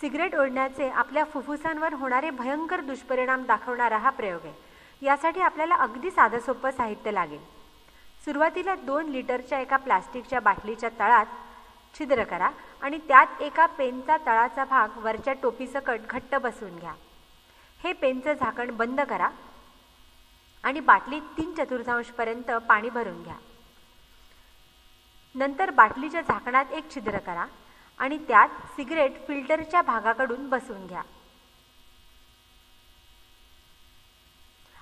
Cigarette ओढण्याचे आपल्या फुफ्फुसांवर होणारे भयंकर दुष्परिणाम दाखवणारा हा प्रयोग आहे. यासाठी आपल्याला अगदी साधं सोपं साहित्य लागेल. सुरुवातीला 2 लिटरच्या एका प्लास्टिकच्या बाटलीच्या तळात छिद्र करा आणि त्यात एका पेनचा तळाचा भाग वरच्या टोपीसकट घट्ट बसवून घ्या. हे पेनचं झाकण बंद करा आणि बाटलीत 3/4 पर्यंत पाणी भरून घ्या. नंतर बाटलीच्या झाकणात एक छिद्र करा आणि त्यात सिगरेट फिल्टरच्या भागाकडून बसवून घ्या.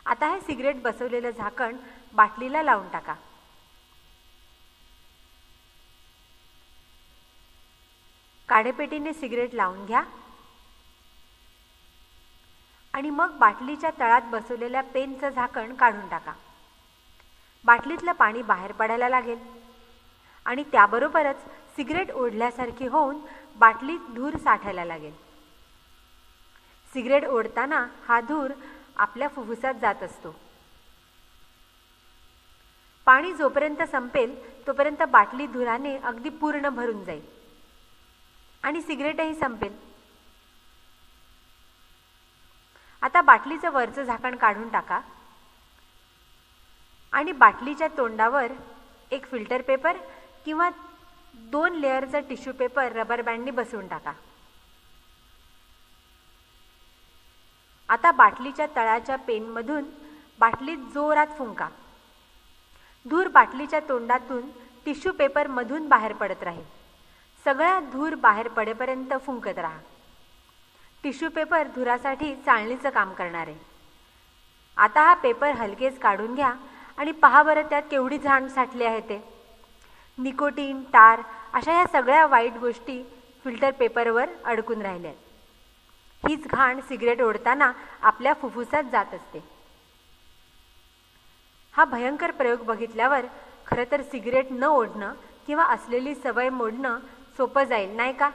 आता हे सिगरेट बसवलेलं झाकण बाटलीला लावून टाका. काडेपेटीने सिगरेट लावून घ्या आणि मग बाटलीच्या तळात बसवलेल्या पेनचं झाकण काढून टाका. बाटलीतलं पाणी बाहेर पडायला लागेल आणि त्याबरोबरच सिगरेट ओढल्यासारखी होऊन बाटलीत धूर साठायला लागेल. सिगरेट ओढताना हा धूर आपल्या फुफ्फुसात जात असतो. पाणी जोपर्यंत संपेल तोपर्यंत बाटली धुराने अगदी पूर्ण भरून जाईल आणि सिगरेटही संपेल. आता बाटलीचं वरचं झाकण काढून टाका आणि बाटलीच्या तोंडावर एक फिल्टर पेपर किंवा 2 लेअरचा टिश्यू पेपर रबर बँडने बसवून टाका. आता बाटलीच्या तळाच्या पेनमधून बाटलीत जोरात फुंका. धूर बाटलीच्या तोंडातून टिश्यू पेपर मधून बाहेर पडत राहील. सगळा धूर बाहेर पडेपर्यंत फुंकत राहा. टिश्यू पेपर धुरासाठी चाळणीचं काम करणार आहे. आता हा पेपर हलकेच काढून घ्या आणि पहा बरं त्यात केवढी घाण साठली आहे ते. निकोटीन, टार अशा या सगळ्या वाईट गोष्टी फिल्टर पेपरवर अडकून राहिल्या. हीच घाण सिगरेट ओढताना आपल्या फुफ्फुसात जात असते. हा भयंकर प्रयोग बघितल्यावर खरं तर सिगरेट न ओढणं किंवा असलेली सवय मोडणं सोपं जाईल, नाही का?